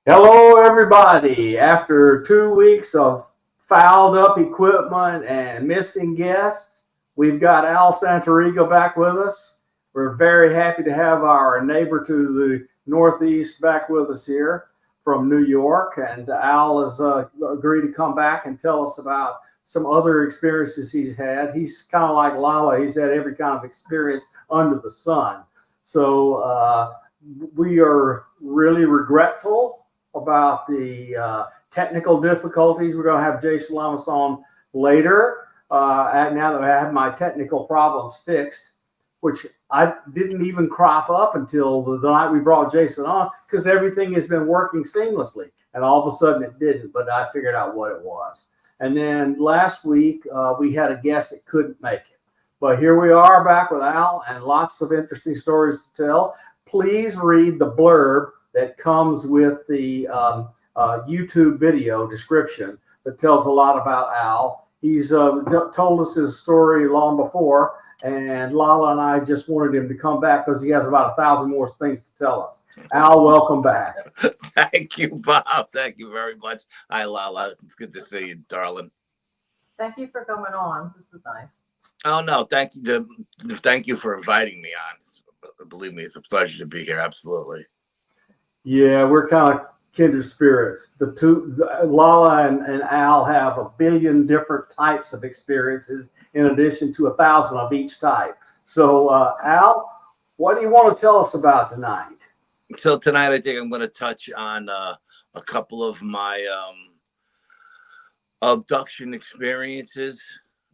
Hello, everybody. After 2 weeks of fouled up equipment and missing guests, we've got Al Santariga back with us. We're very happy to have our neighbor to the northeast back with us here from New York. And Al has agreed to come back and tell us about some other experiences he's had. He's kind of like Lala, he's had every kind of experience under the sun. So we are really regretful about the technical difficulties. We're going to have Jason Lamas on later. Now that I have my technical problems fixed, which I didn't even crop up until the night we brought Jason on, because everything has been working seamlessly. And all of a sudden it didn't, but I figured out what it was. And then last week we had a guest that couldn't make it. But here we are back with Al and lots of interesting stories to tell. Please read the blurb that comes with the YouTube video description that tells a lot about Al. He's told us his story long before, and Lala and I just wanted him to come back because he has about 1,000 more things to tell us. Al, welcome back. Thank you, Bob. Thank you very much. Hi, Lala. It's good to see you, darling. Thank you for coming on. This is nice. Oh, no, thank you. Thank you for inviting me on. Believe me, it's a pleasure to be here. Absolutely. Yeah, we're kind of kindred spirits. The two, Lala and Al, have 1 billion different types of experiences in addition to 1,000 of each type. So, Al, what do you want to tell us about tonight? So tonight, I think I'm going to touch on a couple of my abduction experiences,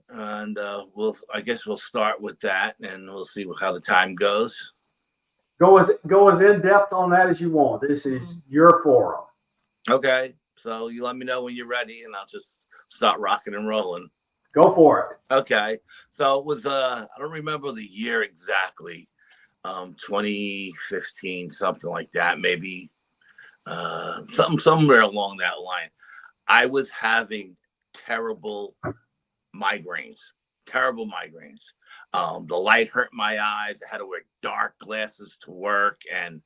and I guess we'll start with that, and we'll see how the time goes. Go as in depth on that as you want. This is your forum. Okay, so you let me know when you're ready, and I'll just start rocking and rolling. Go for it. Okay, so it was I don't remember the year exactly, 2015, something like that, maybe somewhere along that line. I was having terrible migraines. The light hurt my eyes. I had to wear dark glasses to work, and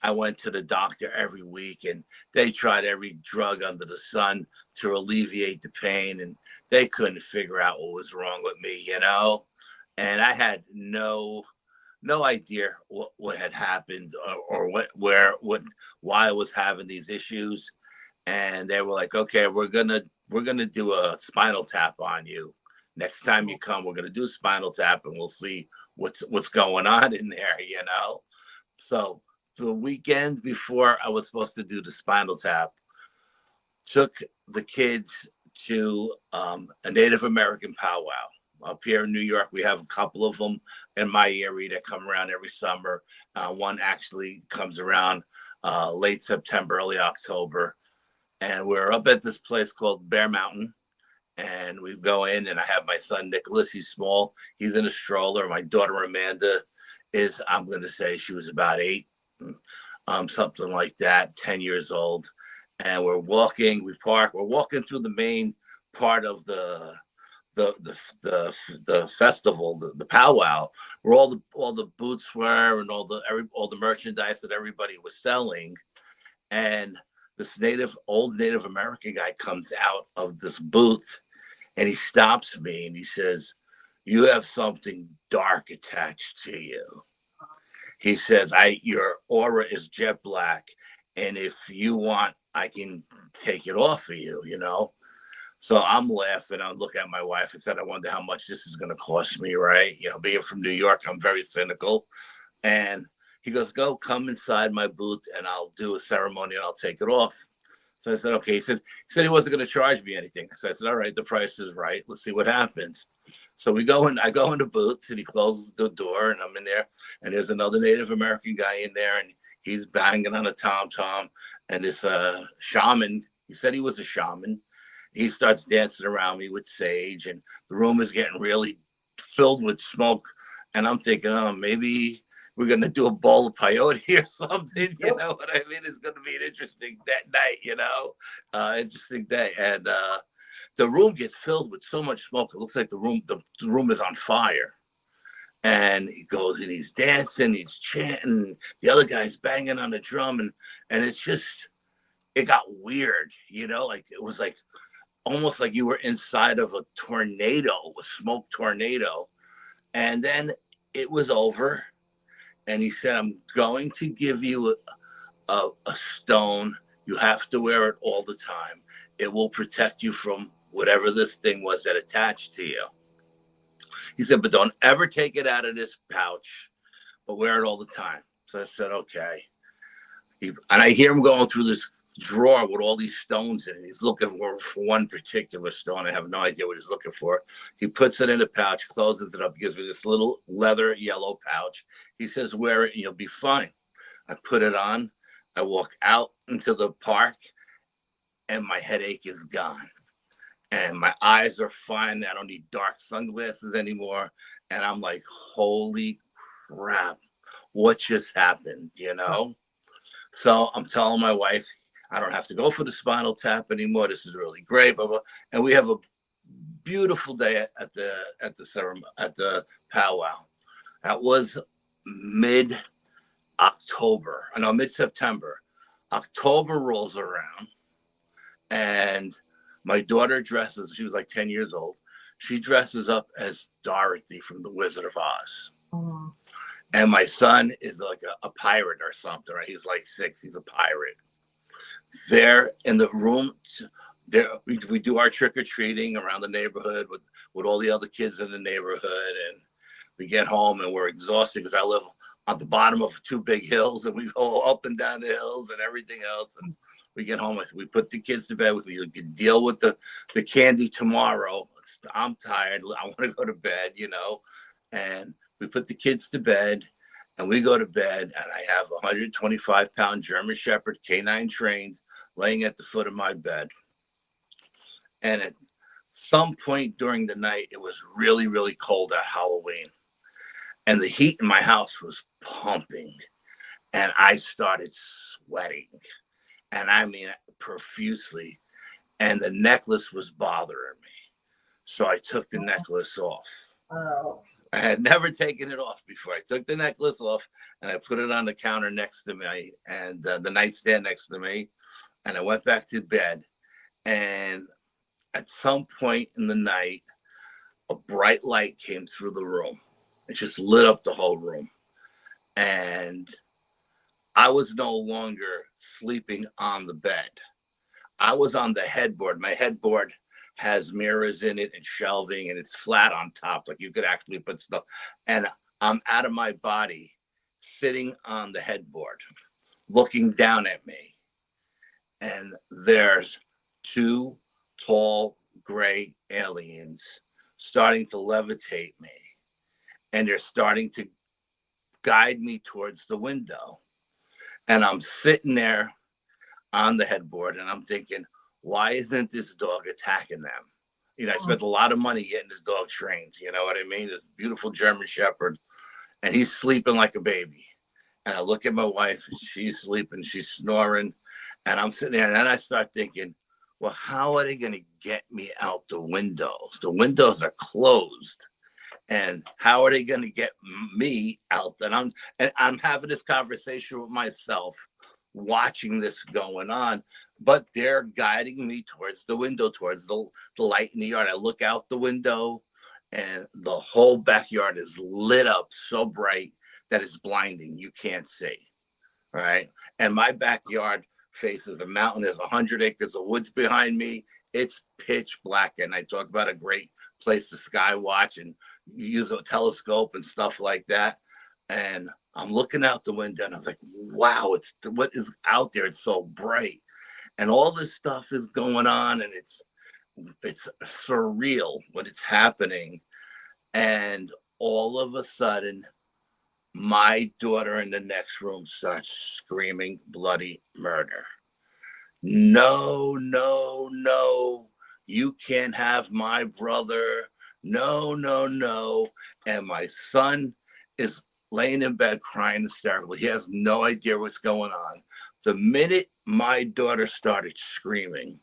I went to the doctor every week, and they tried every drug under the sun to alleviate the pain, and they couldn't figure out what was wrong with me, and I had no idea what had happened or why I was having these issues. And they were like, okay, we're gonna do a spinal tap on you. Next time you come, we're gonna do a spinal tap, and we'll see what's going on in there, So the weekend before I was supposed to do the spinal tap, took the kids to a Native American powwow up here in New York. We have a couple of them in my area that come around every summer. One actually comes around late September, early October. And we're up at this place called Bear Mountain. And we go in, and I have my son, Nicholas. He's small. He's in a stroller. My daughter, Amanda, is, I'm going to say she was about 8, something like that, 10 years old. And we're walking, we're walking through the main part of the festival, the powwow, where all the booths were and all the merchandise that everybody was selling. And this old Native American guy comes out of this booth, and he stops me and he says, "You have something dark attached to you." He says, "Your aura is jet black, and if you want, I can take it off of you, So I'm laughing. I look at my wife and said, I wonder how much this is going to cost me, right? Being from New York, I'm very cynical. And he goes, come inside my booth, and I'll do a ceremony, and I'll take it off. So I said, okay. He said he wasn't going to charge me anything. So I said, all right, the price is right. Let's see what happens. So I go in the booth, and he closes the door, and I'm in there, and there's another Native American guy in there, and he's banging on a tom-tom, and this shaman, he said he was a shaman. He starts dancing around me with sage, and the room is getting really filled with smoke. And I'm thinking, oh, maybe we're going to do a bowl of peyote or something. You know what I mean? It's going to be an interesting night, interesting day. And the room gets filled with so much smoke. It looks like the room is on fire. And he goes and he's dancing, he's chanting. The other guy's banging on the drum. And it's just it got weird, like it was like almost like you were inside of a tornado, a smoke tornado. And then it was over. And he said, I'm going to give you a stone. You have to wear it all the time. It will protect you from whatever this thing was that attached to you. He said, but don't ever take it out of this pouch, but wear it all the time. So I said, okay. And I hear him going through this drawer with all these stones in it. He's looking for one particular stone. I have no idea what he's looking for. He puts it in a pouch, closes it up, gives me this little leather yellow pouch. He says, wear it and you'll be fine. I put it on. I walk out into the park and my headache is gone. And my eyes are fine. I don't need dark sunglasses anymore. And I'm like, holy crap, what just happened, So I'm telling my wife, I don't have to go for the spinal tap anymore. This is really great, blah, blah. And we have a beautiful day at the ceremony, at the powwow. That was mid-September. October rolls around, and my daughter dresses. She was like 10 years old. She dresses up as Dorothy from The Wizard of Oz. Mm-hmm. And my son is like a pirate or something, right? He's like 6. He's a pirate. They're in the room. There, we do our trick-or-treating around the neighborhood with all the other kids in the neighborhood. And we get home and we're exhausted because I live on the bottom of 2 big hills and we go up and down the hills and everything else. And we get home, we put the kids to bed. We can deal with the candy tomorrow. I'm tired. I want to go to bed, And we put the kids to bed and we go to bed, and I have a 125-pound German Shepherd, canine trained, laying at the foot of my bed. And at some point during the night, it was really, really cold at Halloween. And the heat in my house was pumping. And I started sweating. And I mean, profusely. And the necklace was bothering me. So I took the necklace off. Oh. I had never taken it off before. I took the necklace off and I put it on the counter next to me and the nightstand next to me. And I went back to bed. And at some point in the night, a bright light came through the room. It just lit up the whole room. And I was no longer sleeping on the bed. I was on the headboard. My headboard has mirrors in it and shelving, and it's flat on top. Like you could actually put stuff. And I'm out of my body, sitting on the headboard, looking down at me. And there's 2 tall gray aliens starting to levitate me. And they're starting to guide me towards the window. And I'm sitting there on the headboard and I'm thinking, why isn't this dog attacking them? I spent a lot of money getting this dog trained. You know what I mean? This beautiful German Shepherd. And he's sleeping like a baby. And I look at my wife, and she's sleeping, she's snoring. And I'm sitting there and then I start thinking, well, how are they going to get me out the windows? The windows are closed. And how are they going to get me out? And I'm having this conversation with myself, watching this going on, but they're guiding me towards the window, towards the light in the yard. I look out the window and the whole backyard is lit up so bright that it's blinding. You can't see, right? And my backyard faces a mountain. There's 100 acres of woods behind me. It's pitch black. And I talk about a great place to sky watch and use a telescope and stuff like that. And I'm looking out the window and I was like, wow, what is out there? It's so bright. And all this stuff is going on and it's surreal when it's happening. And all of a sudden, my daughter in the next room starts screaming bloody murder. No, no, no. You can't have my brother. No, no, no. And my son is laying in bed crying hysterically. He has no idea what's going on. The minute my daughter started screaming,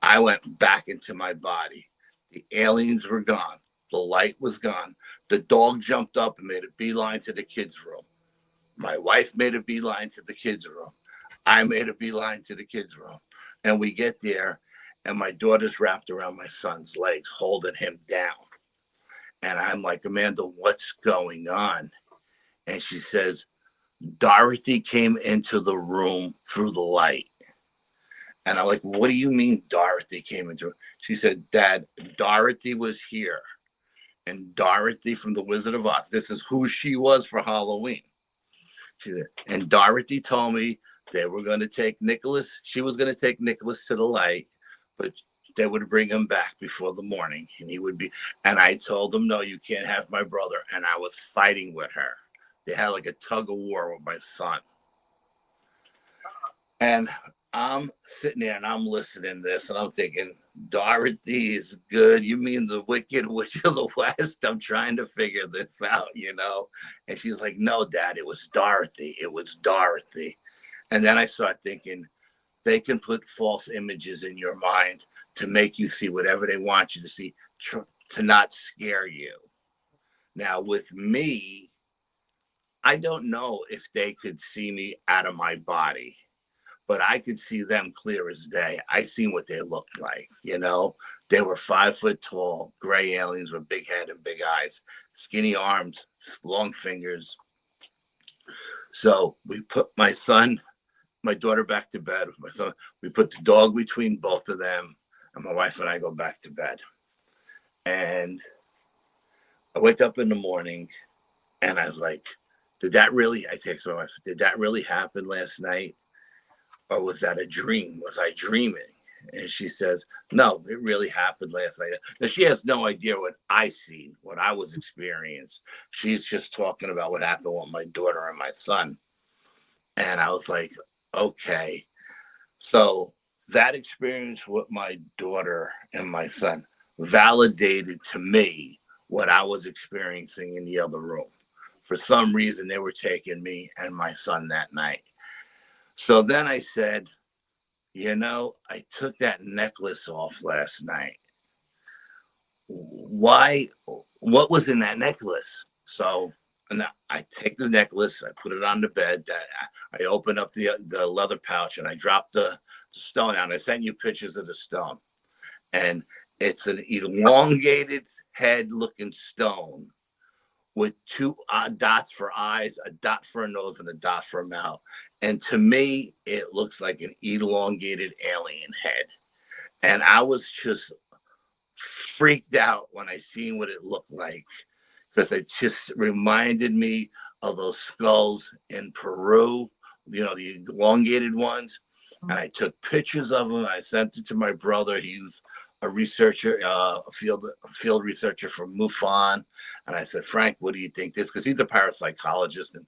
I went back into my body. The aliens were gone. The light was gone. The dog jumped up and made a beeline to the kids' room. My wife made a beeline to the kids' room. I made a beeline to the kids' room, and we get there, and my daughter's wrapped around my son's legs, holding him down. And I'm like, Amanda, what's going on? And she says, Dorothy came into the room through the light. And I'm like, what do you mean Dorothy came into it? She said, Dad, Dorothy was here. And Dorothy from the Wizard of Oz, this is who she was for Halloween. She said, and Dorothy told me they were going to take Nicholas. She was going to take Nicholas to the light, but they would bring him back before the morning. And he would be, and I told them, no, you can't have my brother. And I was fighting with her. They had like a tug of war with my son. And I'm sitting there and I'm listening to this and I'm thinking, Dorothy is good. You mean the Wicked Witch of the West? I'm trying to figure this out, you know? And she's like, no, Dad, it was Dorothy. It was Dorothy. And then I start thinking, they can put false images in your mind to make you see whatever they want you to see, to not scare you. Now, with me, I don't know if they could see me out of my body, but I could see them clear as day. I seen what they looked like, you know? They were 5 foot tall, gray aliens with big head and big eyes, skinny arms, long fingers. So we put my daughter back to bed with my son. We put the dog between both of them, and my wife and I go back to bed. And I wake up in the morning, and I was like, I text my wife, did that really happen last night? Or was that a dream? Was I dreaming? And she says, no, it really happened last night. Now, she has no idea what I seen, what I was experiencing. She's just talking about what happened with my daughter and my son. And I was like, okay. So that experience with my daughter and my son validated to me what I was experiencing in the other room. For some reason, they were taking me and my son that night. So then I said, you know, I took that necklace off last night. Why? What was in that necklace? So I take the necklace, I put it on the bed. I open up the leather pouch and I drop the stone out. I sent you pictures of the stone. And it's an elongated head-looking stone with 2 dots for eyes, a dot for a nose, and a dot for a mouth. And to me, it looks like an elongated alien head. And I was just freaked out when I seen what it looked like, because it just reminded me of those skulls in Peru, you know, the elongated ones. And I took pictures of them. I sent it to my brother. He was a researcher, a field researcher from MUFON. And I said, Frank, what do you think this? Because he's a parapsychologist. And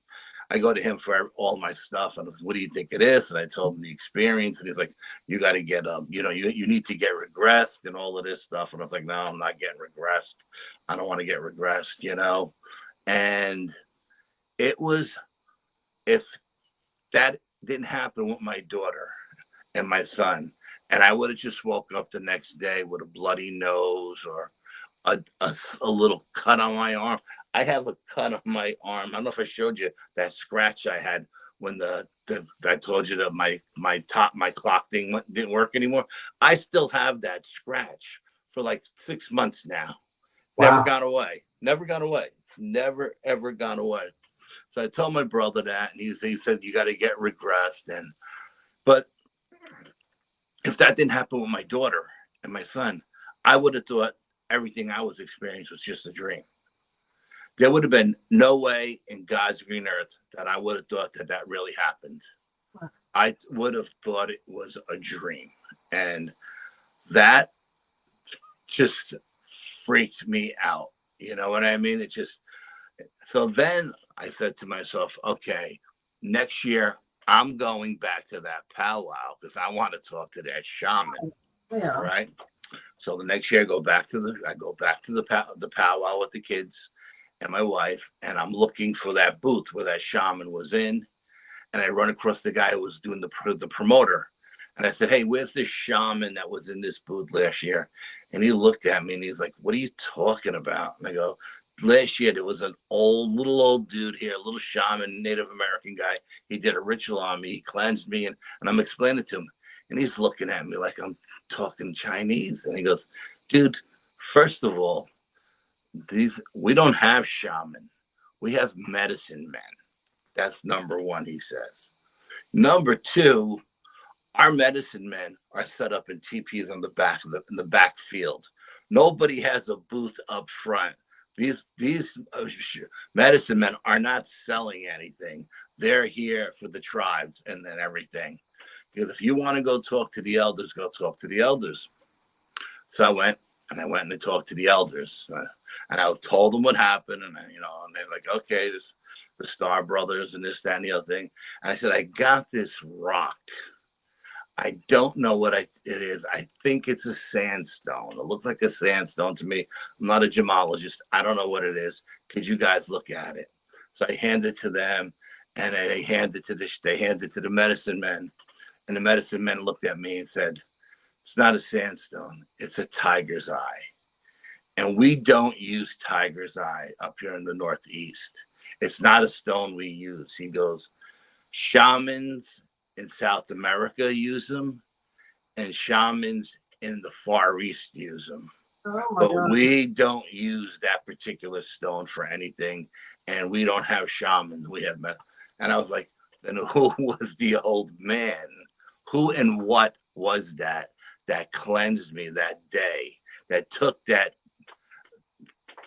I go to him for all my stuff. And I was like, what do you think it is? And I told him the experience. And he's like, you got to get, you know, you need to get regressed and all of this stuff. And I was like, no, I'm not getting regressed. I don't want to get regressed, you know. And it was, if that didn't happen with my daughter and my son, and I would have just woke up the next day with a bloody nose or a little cut on my arm. I have a cut on my arm. I don't know if I showed you that scratch I had when I told you that my clock thing didn't work anymore. I still have that scratch for like 6 months now. Wow. Never gone away. Never gone away. It's never, ever gone away. So I told my brother that, and he said, you got to get regressed. But if that didn't happen with my daughter and my son, I would have thought everything I was experiencing was just a dream. There would have been no way in God's green earth that I would have thought that really happened. I would have thought it was a dream. And that just freaked me out. You know what I mean? So then I said to myself, okay, next year I'm going back to that powwow because I want to talk to that shaman. Yeah. Right. So the next year I go back to the powwow with the kids and my wife, and I'm looking for that booth where that shaman was in. And I run across the guy who was doing the promoter. And I said, hey, where's this shaman that was in this booth last year? And he looked at me and he's like, what are you talking about? And I go, last year there was an little old dude here, a little shaman, Native American guy. He did a ritual on me. He cleansed me, and I'm explaining it to him, and he's looking at me like I'm talking Chinese, and he goes, "Dude, first of all, we don't have shaman, we have medicine men. That's number one," he says. Number two, our medicine men are set up in teepees on the back of in the back field. Nobody has a booth up front. These medicine men are not selling anything. They're here for the tribes and then everything. Because if you want to go talk to the elders, go talk to the elders. So I went and talked to the elders, and I told them what happened, and and they're like, "Okay, this the Star Brothers and this, that, and the other thing." And I said, "I got this rock. I don't know what it is. I think it's a sandstone. It looks like a sandstone to me. I'm not a gemologist. I don't know what it is. Could you guys look at it?" So I handed it to them, and they handed it to the medicine men, and the medicine men looked at me and said, "It's not a sandstone. It's a tiger's eye. And we don't use tiger's eye up here in the Northeast. It's not a stone we use." He goes, "Shamans in South America use them, and shamans in the Far East use them. Oh my But God. we don't use that particular stone for anything, and we don't have shamans. We have men." And I was like, "Then who was the old man? Who and what was that cleansed me that day, that took that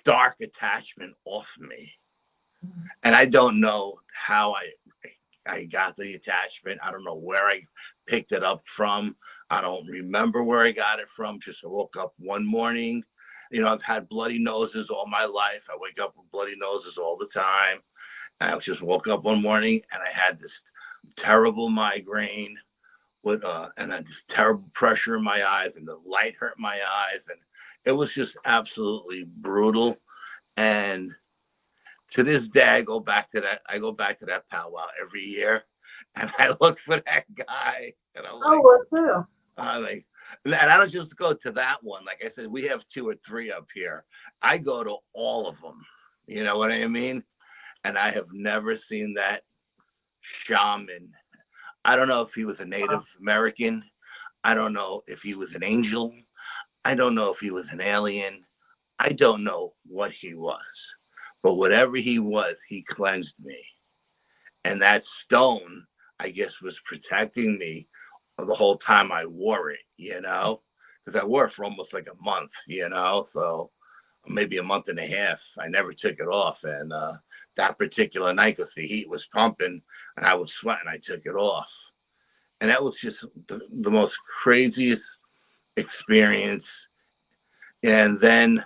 dark attachment off me?" And I don't know how I got the attachment. I don't know where I picked it up from. I don't remember where I got it from. Just I woke up one morning. I've had bloody noses all my life. I wake up with bloody noses all the time. And I just woke up one morning and I had this terrible migraine with and I just terrible pressure in my eyes, and the light hurt my eyes, and it was just absolutely brutal. And to this day, I go back to that powwow every year, and I look for that guy, and What too? and I don't just go to that one. Like I said, we have 2 or 3 up here. I go to all of them. You know what I mean? And I have never seen that shaman. I don't know if he was a Native American. I don't know if he was an angel. I don't know if he was an alien. I don't know what he was. But whatever he was, he cleansed me. And that stone, I guess, was protecting me the whole time I wore it, because I wore it for almost like a month, so maybe a month and a half. I never took it off. And that particular night, because the heat was pumping and I was sweating, I took it off. And that was just the most craziest experience. And then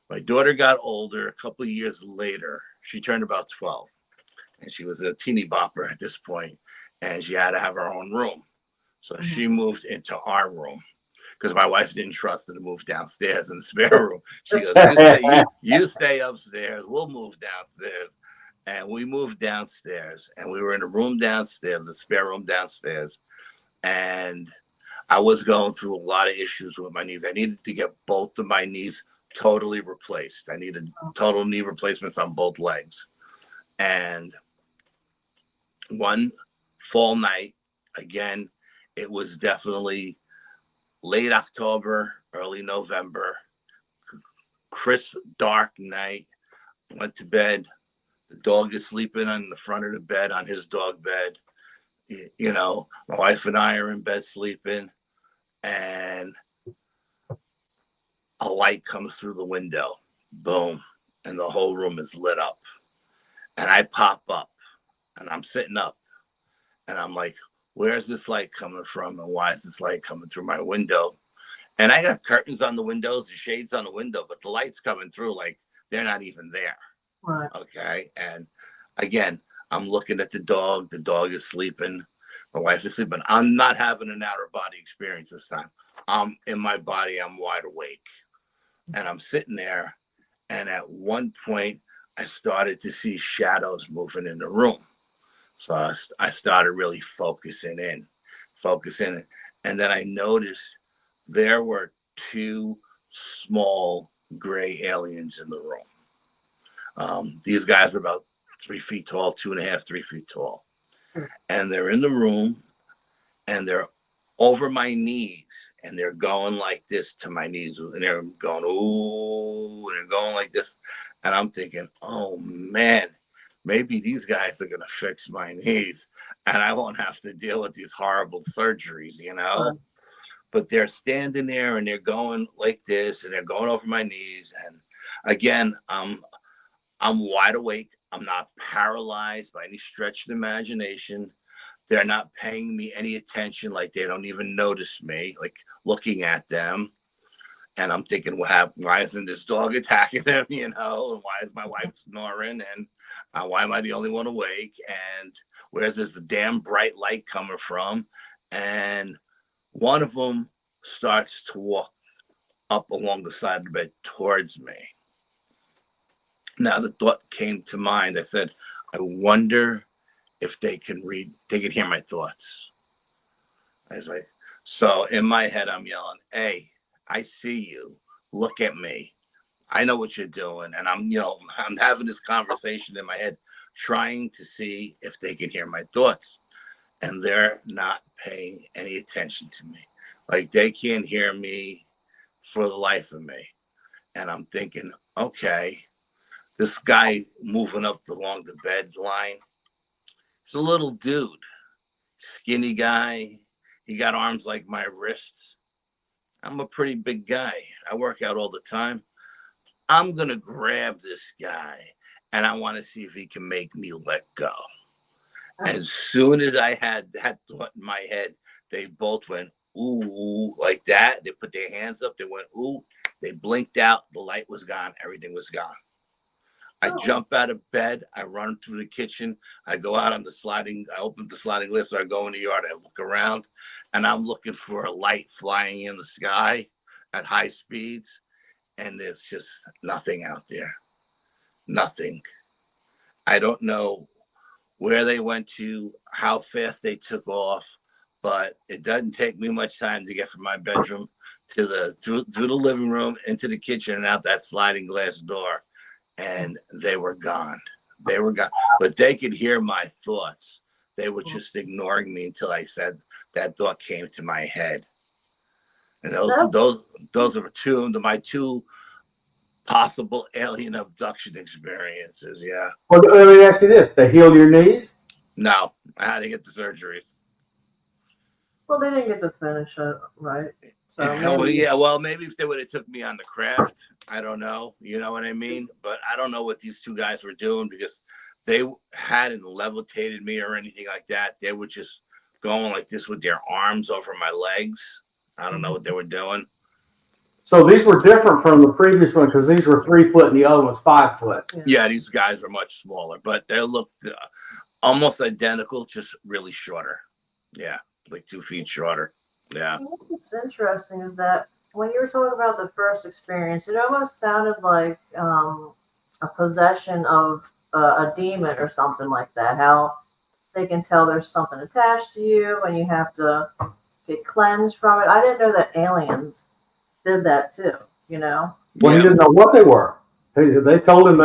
my daughter got older a couple of years later. She turned about 12, and she was a teeny bopper at this point, and she had to have her own room. So she moved into our room because my wife didn't trust her to move downstairs in the spare room. She goes, you stay upstairs. We'll move downstairs. And we moved downstairs, and we were in a room downstairs, the spare room downstairs. And I was going through a lot of issues with my knees. I needed to get both of my knees totally replaced. I needed total knee replacements on both legs. And one fall night, again, it was definitely late October, early November, crisp, dark night. Went to bed. The dog is sleeping on the front of the bed on his dog bed. My wife and I are in bed sleeping, and a light comes through the window. Boom. And the whole room is lit up. And I pop up, and I'm sitting up, and I'm like, where's this light coming from, and why is this light coming through my window? And I got curtains on the windows, the shades on the window, but the light's coming through like they're not even there. Right. Okay. And again, I'm looking at the dog. The dog is sleeping. My wife is sleeping. I'm not having an outer body experience this time. I'm in my body. I'm wide awake. And I'm sitting there. And at one point, I started to see shadows moving in the room. So I started really focusing in. And then I noticed there were 2 small gray aliens in the room. These guys are about 3 feet tall, 2.5, 3 feet tall. And they're in the room and they're over my knees and they're going like this to my knees. And they're going, ooh, and they're going like this. And I'm thinking, oh man, maybe these guys are going to fix my knees and I won't have to deal with these horrible surgeries, you know? But they're standing there and they're going like this and they're going over my knees. And again, I'm wide awake. I'm not paralyzed by any stretch of imagination. They're not paying me any attention, like they don't even notice me, like looking at them. And I'm thinking, what happened? Why isn't this dog attacking them? You know, and why is my wife snoring? And why am I the only one awake? And where's this damn bright light coming from? And one of them starts to walk up along the side of the bed towards me. Now the thought came to mind. I said, I wonder if they can hear my thoughts. I was like, so in my head, I'm yelling, hey, I see you. Look at me. I know what you're doing. And I'm having this conversation in my head, trying to see if they can hear my thoughts. And they're not paying any attention to me. Like they can't hear me for the life of me. And I'm thinking, okay, this guy moving up along the bed line, it's a little dude, skinny guy. He got arms like my wrists. I'm a pretty big guy. I work out all the time. I'm going to grab this guy and I want to see if he can make me let go. As soon as I had that thought in my head, they both went, ooh, like that. They put their hands up. They went, ooh. They blinked out. The light was gone. Everything was gone. I jump out of bed. I run through the kitchen. I go out on I open the sliding glass. I go in the yard. I look around and I'm looking for a light flying in the sky at high speeds. And there's just nothing out there. Nothing. I don't know where they went to, how fast they took off, but it doesn't take me much time to get from my bedroom to through the living room, into the kitchen and out that sliding glass door. And they were gone. They were gone. But they could hear my thoughts. They were just ignoring me until I said that thought came to my head. And those are my two possible alien abduction experiences. Yeah. Well, let me ask you this: they healed your knees? No, I had to get the surgeries. Well, they didn't get to finish it, right? So Maybe if they would have took me on the craft, I don't know. You know what I mean? But I don't know what these two guys were doing because they hadn't levitated me or anything like that. They were just going like this with their arms over my legs. I don't know what they were doing. So these were different from the previous one because these were 3 foot and the other one's 5 foot. Yeah, these guys are much smaller, but they looked almost identical, just really shorter. Yeah, like 2 feet shorter. Yeah. What's interesting is that when you were talking about the first experience, it almost sounded like a possession of a demon or something like that. How they can tell there's something attached to you and you have to get cleansed from it. I didn't know that aliens did that too, you know? Well, he didn't know what they were. They told him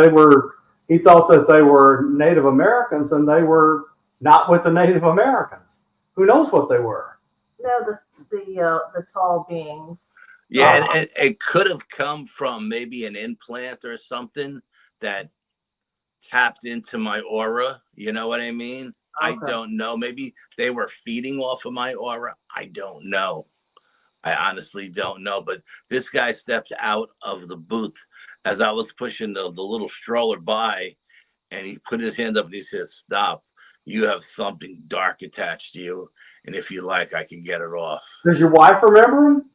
he thought that they were Native Americans and they were not with the Native Americans. Who knows what they were? No, the tall beings. Yeah, and it could have come from maybe an implant or something that tapped into my aura. You know what I mean? Okay. I don't know. Maybe they were feeding off of my aura. I don't know. I honestly don't know. But this guy stepped out of the booth as I was pushing the little stroller by, and he put his hand up and he says, "Stop. You have something dark attached to you. And if you like, I can get it off." Does your wife remember him?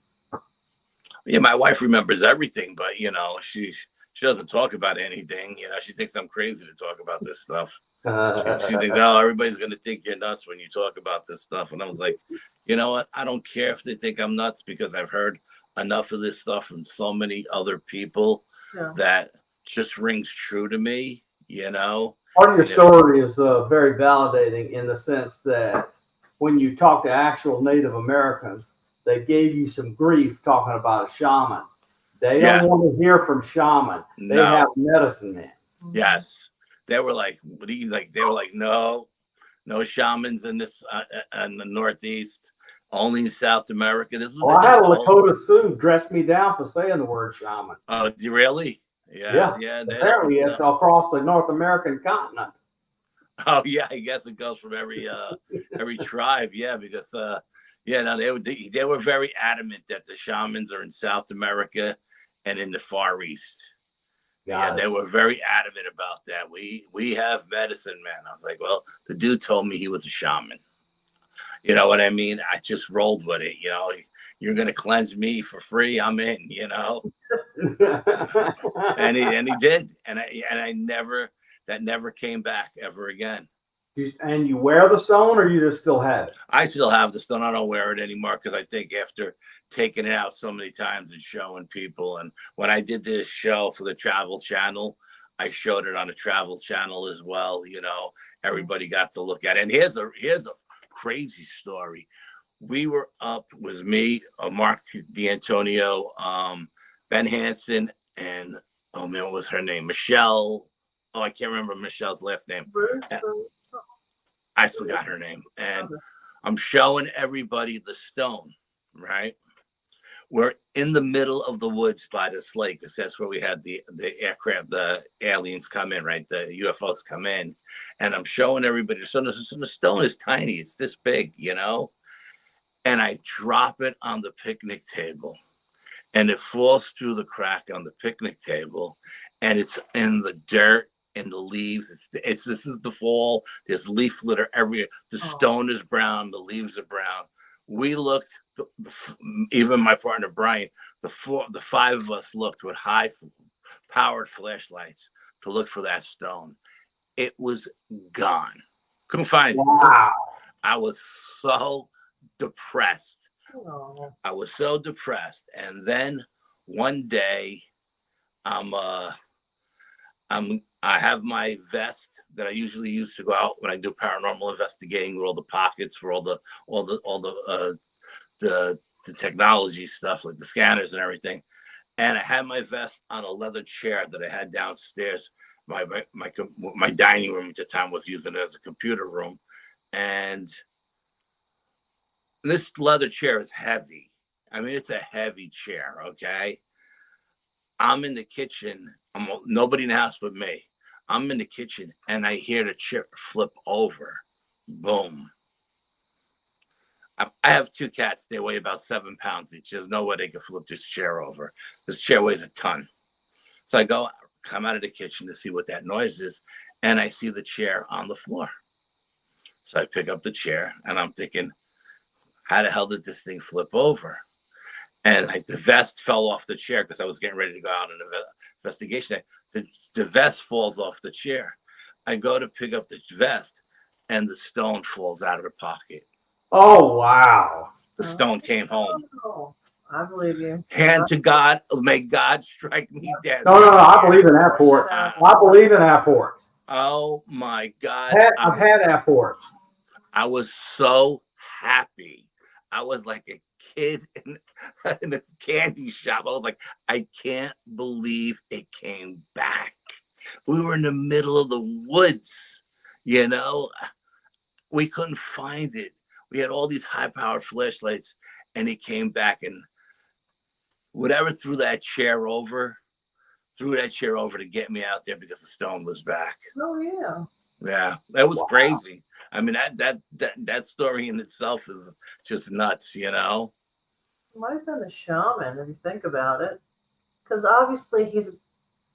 Yeah, my wife remembers everything, but she doesn't talk about anything. She thinks I'm crazy to talk about this stuff. She thinks, oh, everybody's gonna think you're nuts when you talk about this stuff. And I was like, you know what? I don't care if they think I'm nuts because I've heard enough of this stuff from so many other people that just rings true to me. Part of your story is very validating in the sense that when you talk to actual Native Americans, they gave you some grief talking about a shaman. They don't want to hear from shaman. They have medicine men. Yes, they were like, what do you like? They were like, no shamans in this in the Northeast, only in South America. This is Well, I had a Lakota Sioux dress me down for saying the word shaman. Oh, do you really? Yeah. They Apparently, don't. it's across the North American continent. Oh yeah, I guess it goes from every tribe. Yeah, because no, they were very adamant that the shamans are in South America and in the Far East. They were very adamant about that. We have medicine, man. I was like, well, the dude told me he was a shaman. You know what I mean? I just rolled with it. You know, you're gonna cleanse me for free. I'm in. You know, and he did, and I never came back ever again. And you wear the stone, or you just still have it? I still have the stone. I don't wear it anymore because I think after taking it out so many times and showing people, and when I did this show for the Travel Channel, I showed it on the Travel Channel as well. You know, everybody got to look at it. And here's a crazy story. We were up with me, Mark D'Antonio, Ben Hansen, and oh man, what was her name? Michelle. Oh, I can't remember Michelle's last name. I forgot her name. And I'm showing everybody the stone, right? We're in the middle of the woods by this lake, because that's where we had the aircraft, the aliens come in, right? The UFOs come in. And I'm showing everybody. So the stone is tiny. It's this big, you know? And I drop it on the picnic table. And it falls through the crack on the picnic table. And it's in the dirt. And the leaves, this is the fall. There's leaf litter everywhere. The stone is brown. The leaves are brown. We looked, even my partner Brian, the five of us looked with high-powered flashlights to look for that stone. It was gone. Couldn't find it. Wow! I was so depressed. Oh. I was so depressed, and then one day, I have my vest that I usually use to go out when I do paranormal investigating, with all the pockets for all the technology stuff, like the scanners and everything. And I had my vest on a leather chair that I had downstairs. My dining room at the time was using it as a computer room, and this leather chair is heavy. I mean, it's a heavy chair. Okay, I'm in the kitchen. Nobody in the house but me. I'm in the kitchen and I hear the chair flip over. Boom. I have two cats. They weigh about 7 pounds each. There's no way they can flip this chair over. This chair weighs a ton. So I come out of the kitchen to see what that noise is, and I see the chair on the floor. So I pick up the chair and I'm thinking, how the hell did this thing flip over? And like the vest fell off the chair because I was getting ready to go out on an investigation. The vest falls off the chair. I go to pick up the vest, and the stone falls out of the pocket. Oh, wow. The stone came home. Oh, I believe you. Hand to God, may God strike me dead. No, I believe in airports. I believe in airports. Oh, my God. I've had airports. I was so happy. I was like a kid in a candy shop. I was like, I can't believe it came back. We were in the middle of the woods, you know. We couldn't find it. We had all these high-powered flashlights, and it came back. And whatever threw that chair over to get me out there, because the stone was back. Oh yeah. Yeah, that was crazy. I mean, that story in itself is just nuts, you know. It might have been the shaman, if you think about it, because obviously he's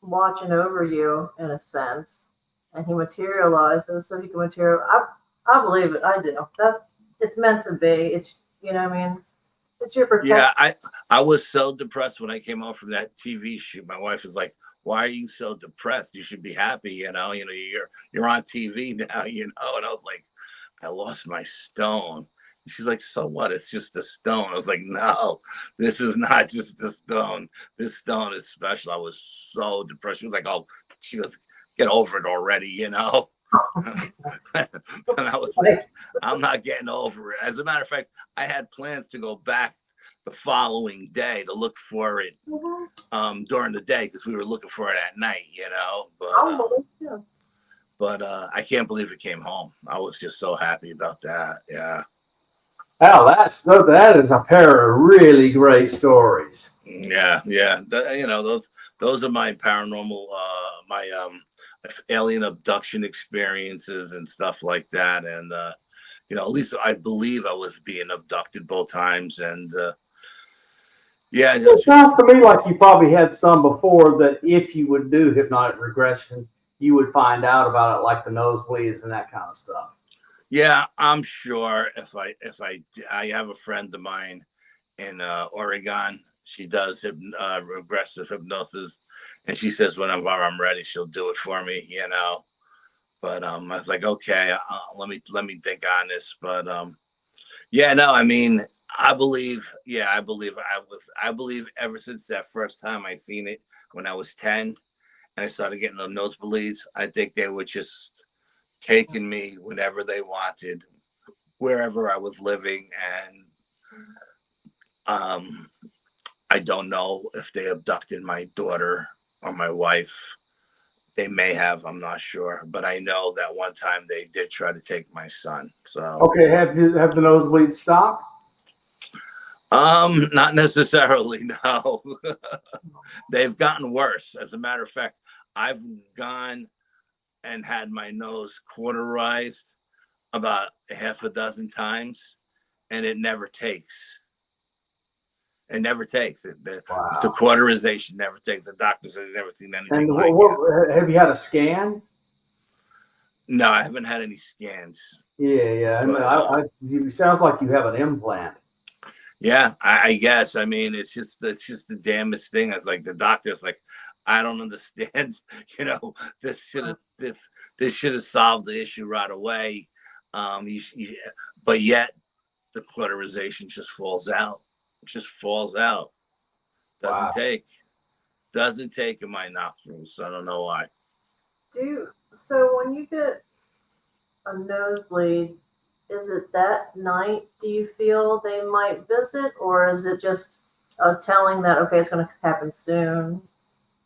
watching over you in a sense, and he materializes so he can I believe it. I do. It's meant to be. It's, you know what I mean. It's your protection. Yeah, I was so depressed when I came home from that TV shoot. My wife was like, "Why are you so depressed? You should be happy, you know. You're on TV now, you know." And I was like, "I lost my stone." And she's like, "So what? It's just a stone." I was like, "No, this is not just a stone. This stone is special." I was so depressed. She was like, "Oh," she goes, "Get over it already, you know." And I was like, I'm not getting over it. As a matter of fact, I had plans to go back the following day to look for it during the day, because we were looking for it at night, you know. But I can't believe it came home. I was just so happy about that. Yeah. Oh, that is a pair of really great stories. Yeah, yeah. You know, those are my paranormal, my alien abduction experiences and stuff like that. And you know, at least I believe I was being abducted both times. And yeah, it sounds to me like you probably had some before that if you would do hypnotic regression, you would find out about it, like the nosebleeds and that kind of stuff. Yeah, I'm sure I have a friend of mine in Oregon. She does regressive hypnosis, and she says whenever I'm ready, she'll do it for me. You know, but I was like, okay, let me think on this. But yeah, no, I mean, I believe ever since that first time I seen it when I was 10, and I started getting the nosebleeds. I think they were just taking me whenever they wanted, wherever I was living. And I don't know if they abducted my daughter or my wife. They may have, I'm not sure, but I know that one time they did try to take my son. So okay, have the nosebleeds stopped? not necessarily, no. They've gotten worse. As a matter of fact, I've gone and had my nose cauterized about a half a dozen times, and it never takes. It never takes it. The cauterization never takes. The doctor says he's never seen anything like it. Have you had a scan? No, I haven't had any scans. Yeah. But, it sounds like you have an implant. Yeah, I guess. I mean, it's just the damnest thing. It's like the doctor's like, I don't understand. You know, this should have solved the issue right away. But yet the cauterization just falls out. It just falls out. Doesn't take in my nostrils. I don't know why. So when you get a nosebleed, is it that night do you feel they might visit, or is it just telling that okay, it's going to happen soon,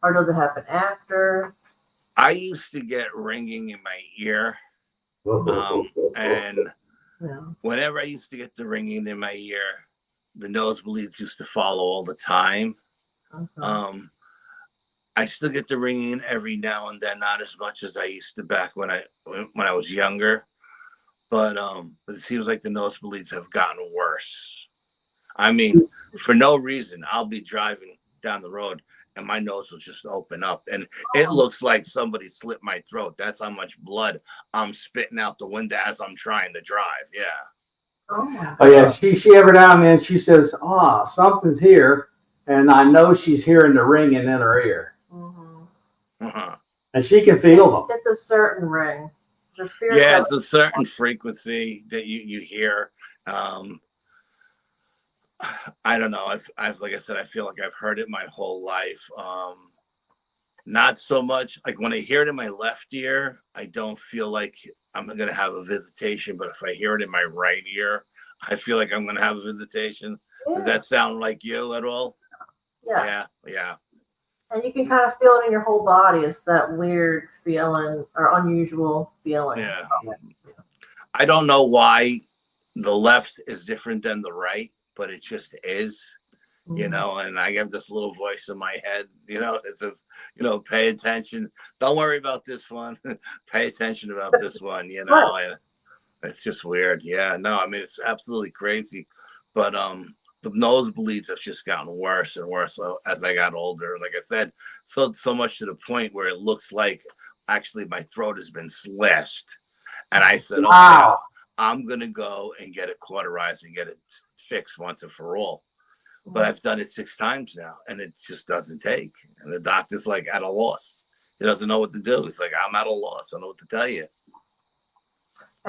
or does it happen after? I used to get ringing in my ear, and whenever I used to get the ringing in my ear, the nosebleeds used to follow all the time. Okay. I still get the ringing every now and then, not as much as I used to back when I was younger. But it seems like the nosebleeds have gotten worse. I mean, for no reason, I'll be driving down the road and my nose will just open up, and it looks like somebody slit my throat. That's how much blood I'm spitting out the window as I'm trying to drive. Yeah. Oh yeah. She every now and then she says, something's here, and I know she's hearing the ringing in her ear. And she can feel them. It's a certain ring. Yeah, it's a certain frequency that you hear. I don't know. I've like I said, I feel like I've heard it my whole life. Not so much like when I hear it in my left ear, I don't feel like I'm gonna have a visitation. But if I hear it in my right ear, I feel like I'm gonna have a visitation. Yeah. Does that sound like you at all? Yeah. Yeah. And you can kind of feel it in your whole body. It's that weird feeling or unusual feeling. Yeah. I don't know why the left is different than the right, but it just is, you know, and I have this little voice in my head, you know, it says, you know, pay attention. Don't worry about this one. Pay attention about this one, you know. And it's just weird. Yeah, no, I mean, it's absolutely crazy. But the nosebleeds have just gotten worse and worse as I got older. Like I said, so much to the point where it looks like actually my throat has been slashed. And I said, okay, I'm going to go and get it cauterized and get it fixed once and for all. But I've done it 6 times now, and it just doesn't take. And the doctor's like at a loss. He doesn't know what to do. He's like, I'm at a loss. I don't know what to tell you.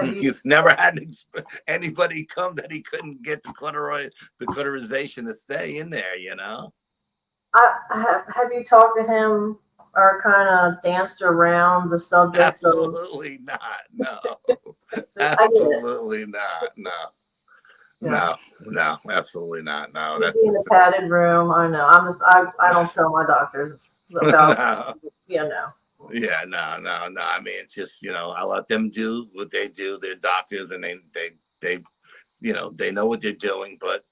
He's never had anybody come that he couldn't get the cauterization to stay in there, you know? Have you talked to him or kind of danced around the subject? Absolutely not. No. Absolutely not. No. Yeah. No, absolutely not. No, You'd be in that's a padded room. I know. I don't tell my doctors about, no. no. Yeah, no. I mean, it's just, I let them do what they do. They're doctors, and they they know what they're doing. But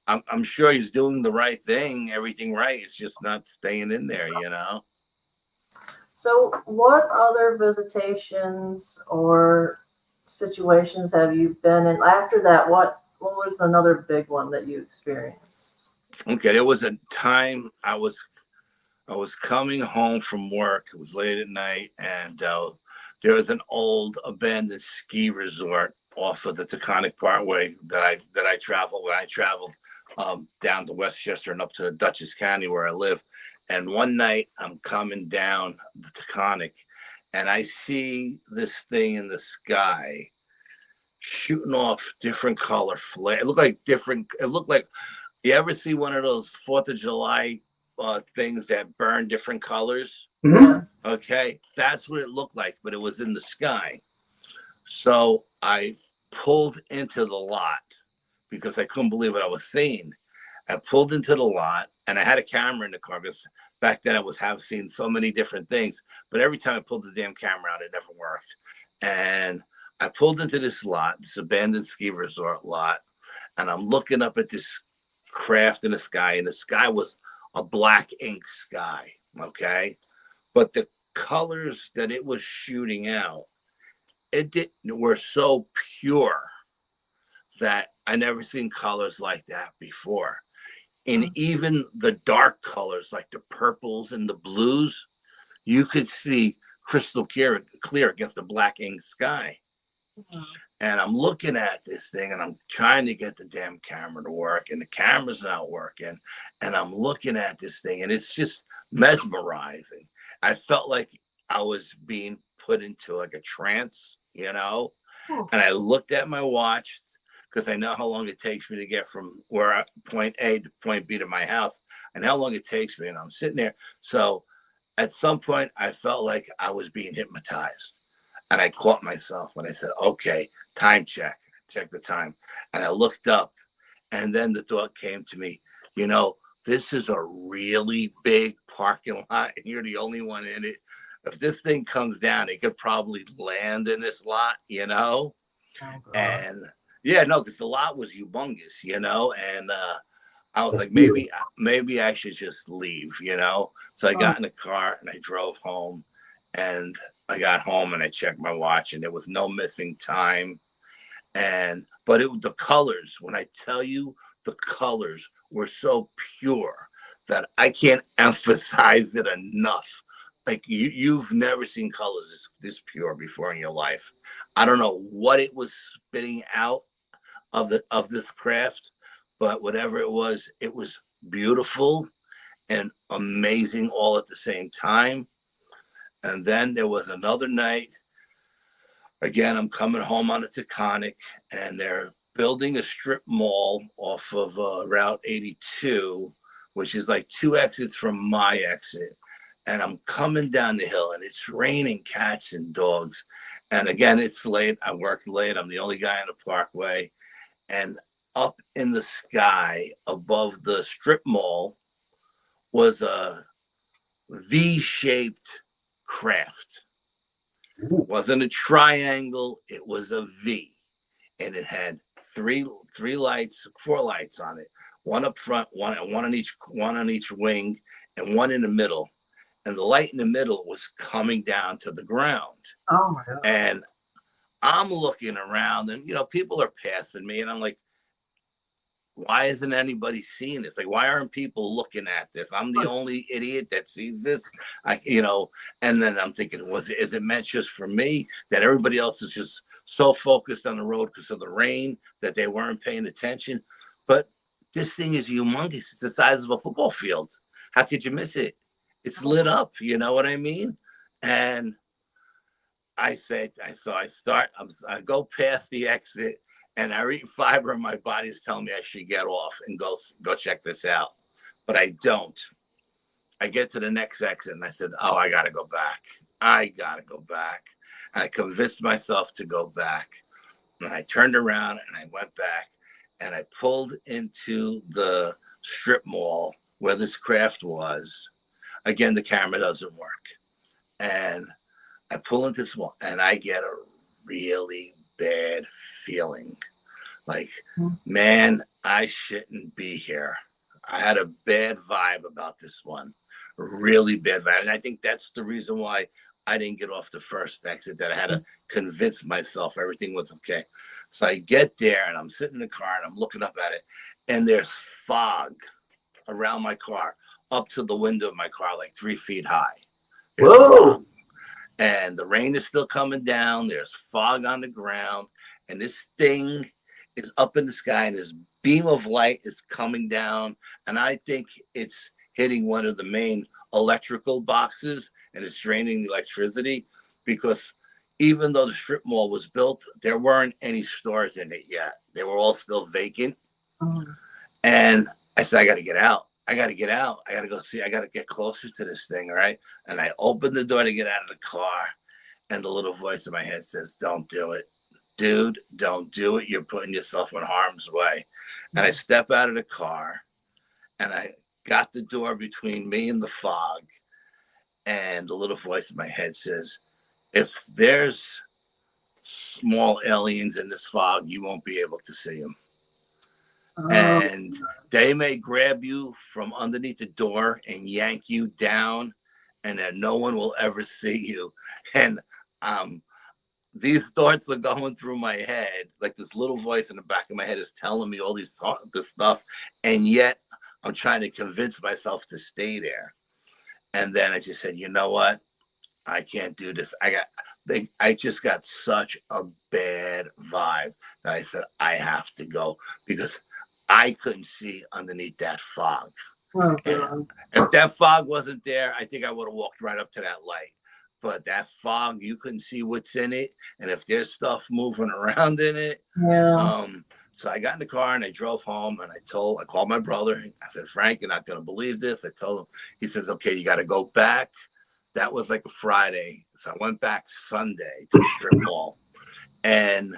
I'm sure he's doing the right thing, everything right. It's just not staying in there. So, what other visitations or situations have you been in? After that, what was another big one that you experienced? Okay, there was a time I was coming home from work. It was late at night, and there was an old abandoned ski resort off of the Taconic Parkway that I traveled when I traveled down to Westchester and up to Dutchess County where I live. And one night I'm coming down the Taconic, and I see this thing in the sky shooting off different color flare. It looked like different. It looked like, you ever see one of those 4th of July things that burn different colors? Mhm. Okay, that's what it looked like, but it was in the sky. So I pulled into the lot because I couldn't believe what I was seeing. I pulled into the lot, and I had a camera in the car because back then I have seen so many different things. But every time I pulled the damn camera out, it never worked. And I pulled into this lot, this abandoned ski resort lot, and I'm looking up at this craft in the sky, and the sky was a black ink sky. Okay, but the colors that it was shooting out, were so pure that I never seen colors like that before. And even the dark colors, like the purples and the blues, you could see crystal clear against the black ink sky. And I'm looking at this thing, and I'm trying to get the damn camera to work, and the camera's not working. And I'm looking at this thing, and it's just mesmerizing. I felt like I was being put into like a trance. And I looked at my watch because I know how long it takes me to get from point A to point B to my house, and how long it takes me. And I'm sitting there. So at some point, I felt like I was being hypnotized. And I caught myself when I said, okay, time check. Check the time. And I looked up, and then the thought came to me, this is a really big parking lot, and you're the only one in it. If this thing comes down, it could probably land in this lot. And yeah, no, because the lot was humongous. And I was like, maybe I should just leave. So I got in the car and I drove home, and I got home and I checked my watch, and there was no missing time. But the colors, when I tell you, the colors were so pure that I can't emphasize it enough. Like you've never seen colors this pure before in your life. I don't know what it was spitting out of this craft, but whatever it was beautiful and amazing all at the same time. And then there was another night. Again, I'm coming home on the Taconic, and they're building a strip mall off of Route 82, which is like 2 exits from my exit. And I'm coming down the hill, and it's raining cats and dogs. And again, it's late. I worked late. I'm the only guy on the parkway. And up in the sky above the strip mall was a V-shaped craft. It wasn't a triangle, it was a V. And it had four lights on it. One up front, one on each wing, and one in the middle. And the light in the middle was coming down to the ground. Oh my God. And I'm looking around, and people are passing me, and I'm like, why isn't anybody seeing this? Like, why aren't people looking at this? I'm the only idiot that sees this. And then I'm thinking, is it meant just for me, that everybody else is just so focused on the road because of the rain that they weren't paying attention? But this thing is humongous. It's the size of a football field. How could you miss it? It's lit up. You know what I mean? And I go past the exit, and every fiber in my body is telling me I should get off and go check this out. But I don't. I get to the next exit, and I said, oh, I got to go back. And I convinced myself to go back. And I turned around, and I went back. and I pulled into the strip mall where this craft was. Again, the camera doesn't work. And I pull into this mall and I get a really bad feeling. Like, man, I shouldn't be here. I had a bad vibe about this one, a really bad vibe. And I think that's the reason why I didn't get off the first exit, that I had to convince myself everything was okay. So I get there and I'm sitting in the car and I'm looking up at it, and there's fog around my car, up to the window of my car, like 3 feet high. Whoa! And the rain is still coming down. There's fog on the ground, and this thing is up in the sky, and this beam of light is coming down, and I think it's hitting one of the main electrical boxes, and it's draining the electricity, because even though the strip mall was built, there weren't any stores in it yet. They were all still vacant. And I said, I got to get out. I got to get out. I got to go see. I got to get closer to this thing, all right? And I opened the door to get out of the car, and the little voice in my head says, don't do it. Dude, don't do it. You're putting yourself in harm's way. And I step out of the car, and I got the door between me and the fog, and the little voice in my head says, if there's small aliens in this fog, you won't be able to see them. And they may grab you from underneath the door and yank you down, and then no one will ever see you. And these thoughts are going through my head, like this little voice in the back of my head is telling me all this stuff, and yet I'm trying to convince myself to stay there. And then I just said, you know what? I can't do this. I just got such a bad vibe that I said, I have to go, because I couldn't see underneath that fog. And if that fog wasn't there, I think I would have walked right up to that light. But that fog, you couldn't see what's in it. And if there's stuff moving around in it. So I got in the car and I drove home, and I called my brother. I said, Frank, you're not going to believe this. I told him. He says, okay, you got to go back. That was like a Friday. So I went back Sunday to the strip mall. And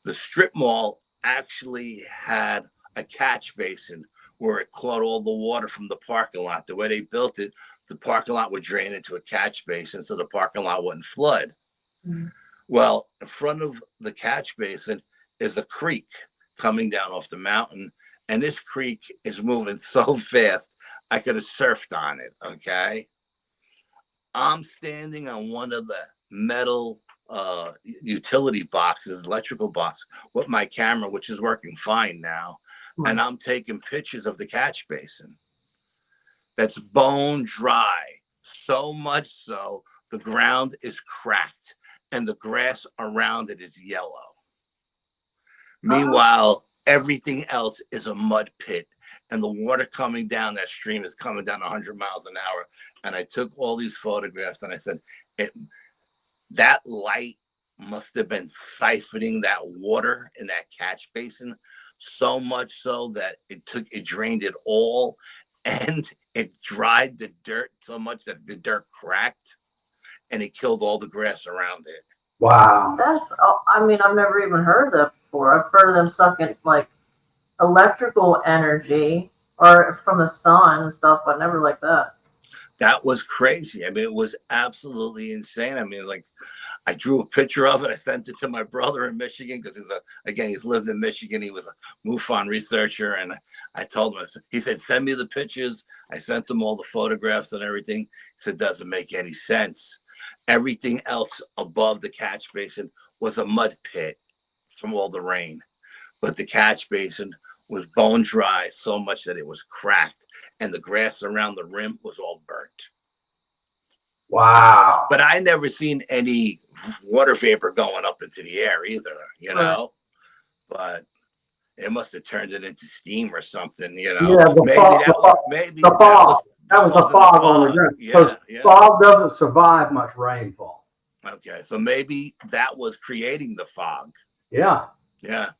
the strip mall actually had a catch basin where it caught all the water from the parking lot. The way they built it, the parking lot would drain into a catch basin so the parking lot wouldn't flood. Well, in front of the catch basin is a creek coming down off the mountain, and this creek is moving so fast I could have surfed on it. Okay, I'm standing on one of the metal utility boxes, electrical box, with my camera, which is working fine now, and I'm taking pictures of the catch basin that's bone dry, so much so the ground is cracked and the grass around it is yellow. Meanwhile, everything else is a mud pit, and the water coming down that stream is coming down 100 miles an hour. And I took all these photographs, and I said, that light must have been siphoning that water in that catch basin, so much so that it drained it all, and it dried the dirt so much that the dirt cracked, and it killed all the grass around it. Wow. I've never even heard of that before. I've heard of them sucking like electrical energy or from the sun and stuff, but never like that. That was crazy. It was absolutely insane. Like, I drew a picture of it. I sent it to my brother in Michigan, because he lives in Michigan. He was a MUFON researcher, and I told him, he said, send me the pictures. I sent him all the photographs and everything. He said, doesn't make any sense. Everything else above the catch basin was a mud pit from all the rain, but the catch basin was bone dry so much that it was cracked, and the grass around the rim was all burnt. Wow. But I never seen any water vapor going up into the air either, but it must have turned it into steam or something, Yeah, the fog. That was the fog on the ground. Because fog doesn't survive much rainfall. Okay, so maybe that was creating the fog. Yeah. Yeah.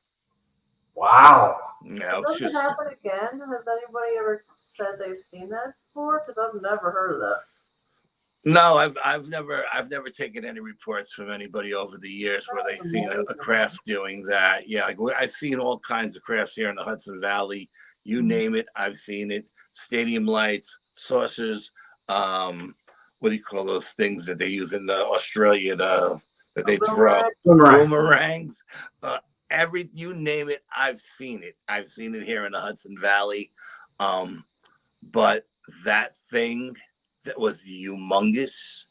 Wow. Yeah, does it happen again? Has anybody ever said they've seen that before? Because I've never heard of that. No, I've never taken any reports from anybody over the years where they've seen a craft doing that. Yeah, like I've seen all kinds of crafts here in the Hudson Valley. You name it, I've seen it. Stadium lights, saucers. What do you call those things that they use in Australia that they throw? Boomerangs. You name it, I've seen it. I've seen it here in the Hudson Valley. But that thing that was humongous.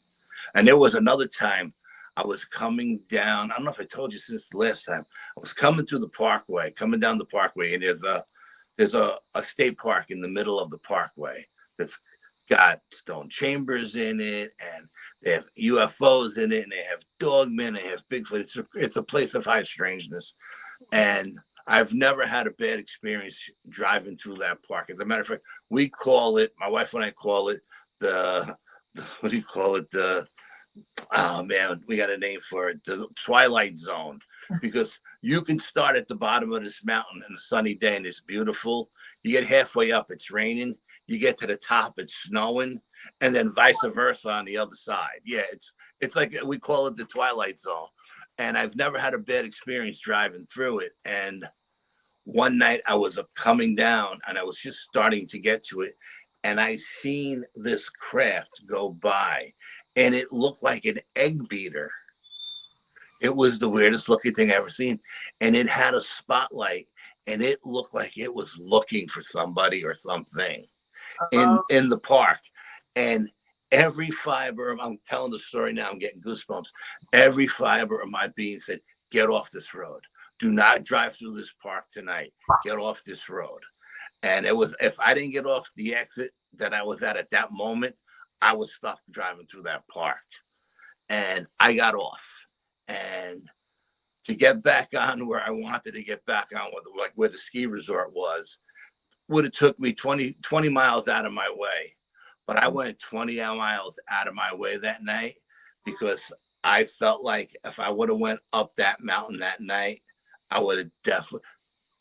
And there was another time I was coming down. I don't know if I told you since the last time. I was coming through the parkway, coming down the parkway, and there's a state park in the middle of the parkway that's got stone chambers in it, and they have UFOs in it, and they have dogmen, they have Bigfoot. It's a place of high strangeness. And I've never had a bad experience driving through that park. As a matter of fact, we call it, my wife and I call it what do you call it? Oh man, we got a name for it. The Twilight Zone, because you can start at the bottom of this mountain on a sunny day and it's beautiful. You get halfway up, it's raining. You get to the top, it's snowing, and then vice versa on the other side. Yeah, it's like we call it the Twilight Zone. And I've never had a bad experience driving through it. And one night I was coming down and I was just starting to get to it. And I seen this craft go by, and it looked like an egg beater. It was the weirdest looking thing I ever seen. And it had a spotlight, and it looked like it was looking for somebody or something in the park. And every fiber, I'm telling the story now, I'm getting goosebumps. Every fiber of my being said, get off this road. Do not drive through this park tonight. Get off this road. And it was, if I didn't get off the exit that I was at that moment, I was stuck driving through that park. And I got off. And to get back on where I wanted to get back on, like where the ski resort was, would have took me 20 miles out of my way. But I went 20 miles out of my way that night because I felt like if I would have went up that mountain that night, I would have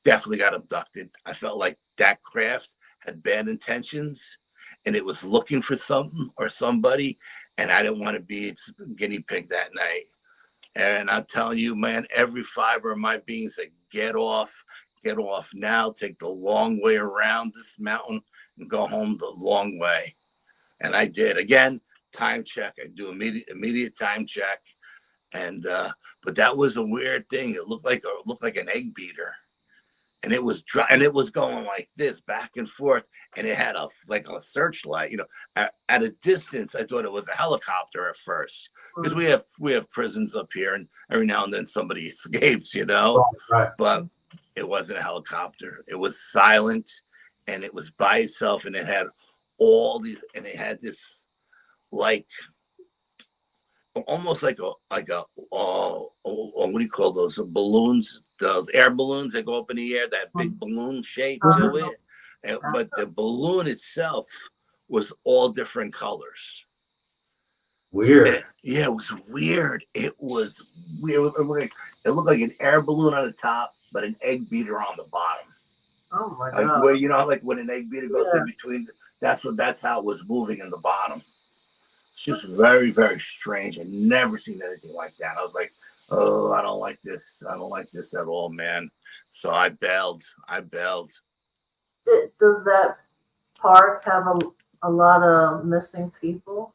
definitely got abducted. I felt like that craft had bad intentions and it was looking for something or somebody, and I didn't want to be its guinea pig that night. And I'm telling you, man, every fiber of my being said, get off now, take the long way around this mountain and go home the long way. And I did. Again, time check. I do immediate time check. And but that was a weird thing. It looked like an egg beater. And it was dry, and it was going like this back and forth, and it had a searchlight. You know, at a distance, I thought it was a helicopter at first, because we have prisons up here, and every now and then somebody escapes. You know, right. But it wasn't a helicopter. It was silent, and it was by itself, and it had all these, and it had this like almost like a what do you call those balloons? Those air balloons that go up in the air, that big balloon shape to it. But the balloon itself was all different colors. Weird. Yeah, it was weird. It was weird. It looked like an air balloon on the top, but an egg beater on the bottom. Oh my God! Where like when an egg beater goes in between. That's how it was moving in the bottom. It's just very, very strange. I'd never seen anything like that. I was like, oh, I don't like this. I don't like this at all, man. So I bailed. Does that park have a lot of missing people?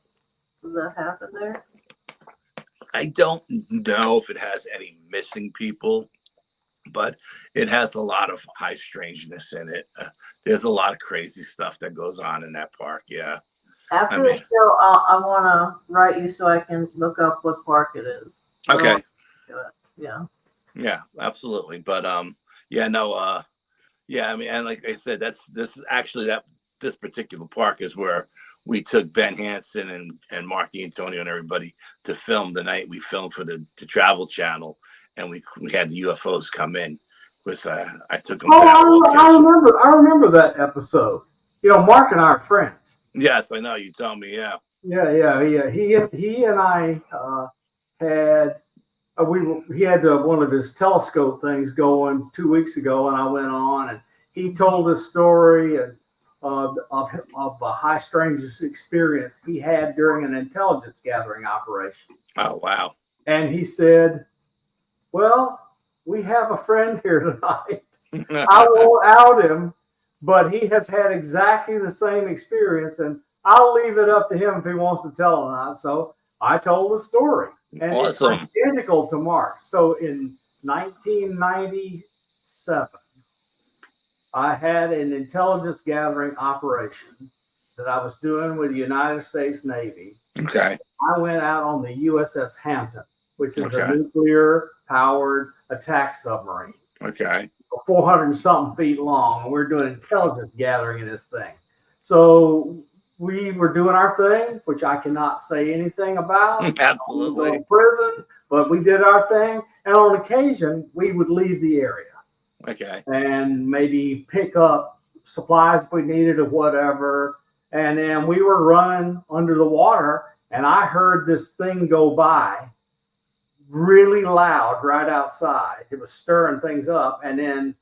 Does that happen there? I don't know if it has any missing people, but it has a lot of high strangeness in it. There's a lot of crazy stuff that goes on in that park. Yeah. After the show, I want to write you so I can look up what park it is. Okay. Yeah. Yeah, absolutely. But yeah, no, yeah, I mean, and like I said, this particular park is where we took Ben Hansen and Mark D'Antonio and everybody to film the night we filmed for the Travel Channel, and we had the UFOs come in. Because I took them. I remember that episode. You know, Mark and I are friends. Yes, I know. You told me. Yeah. Yeah. He and I had he had one of his telescope things going 2 weeks ago, and I went on, and he told his story, and of the high strangeness experience he had during an intelligence gathering operation. Oh, wow. And he said, well, we have a friend here tonight. I won't out him, but he has had exactly the same experience, and I'll leave it up to him if he wants to tell it or not. So I told the story, and Awesome. it's identical to Mark. So in 1997, I had an intelligence gathering operation that I was doing with the United States Navy. Okay. I went out on the USS Hampton, which is a Okay. nuclear-powered attack submarine. Okay. 400 and something feet long, and we're doing intelligence gathering in this thing. So we were doing our thing, which I cannot say anything about. Absolutely. We go to prison, but we did our thing, and on occasion we would leave the area. Okay. And maybe pick up supplies if we needed or whatever. And then we were running under the water, and I heard this thing go by really loud right outside. It was stirring things up. And then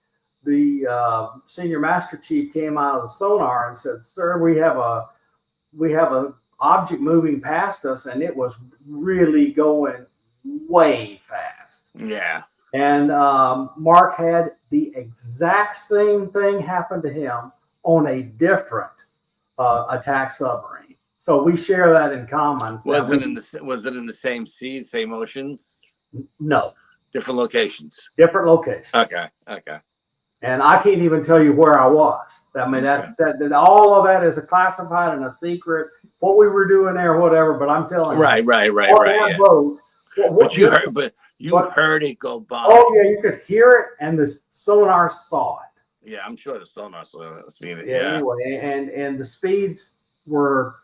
the senior master chief came out of the sonar and said, sir, we have a object moving past us, and it was really going way fast. Yeah. And Mark had the exact same thing happen to him on a different attack submarine. So we share that in common. Was it in the same seas, same oceans? No. Different locations. Different locations. Okay. Okay. And I can't even tell you where I was. I mean, that all of that is a classified and a secret. What we were doing there, whatever. But I'm telling you, Right. that Yeah. boat, But you heard it go by. Oh yeah, you could hear it, and the sonar saw it. Yeah, I'm sure the sonar seen it. Yeah. Anyway, and the speeds were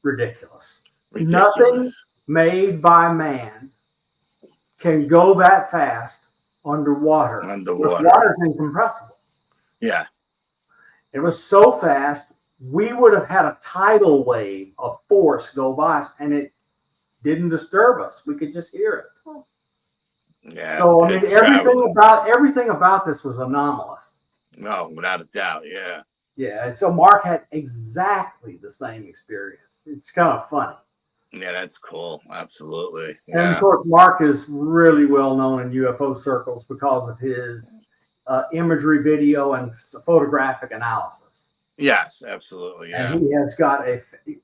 ridiculous. Ridiculous. Nothing made by man can go that fast underwater. Water is incompressible. Yeah. It was so fast, we would have had a tidal wave of force go by us, and it didn't disturb us. We could just hear it. Yeah. So I mean, everything about this was anomalous. No, without a doubt. Yeah. Yeah. So Mark had exactly the same experience. It's kind of funny. Yeah, that's cool. Absolutely. Yeah. And of course, Mark is really well known in UFO circles because of his imagery, video, and photographic analysis. Yes, absolutely. Yeah. And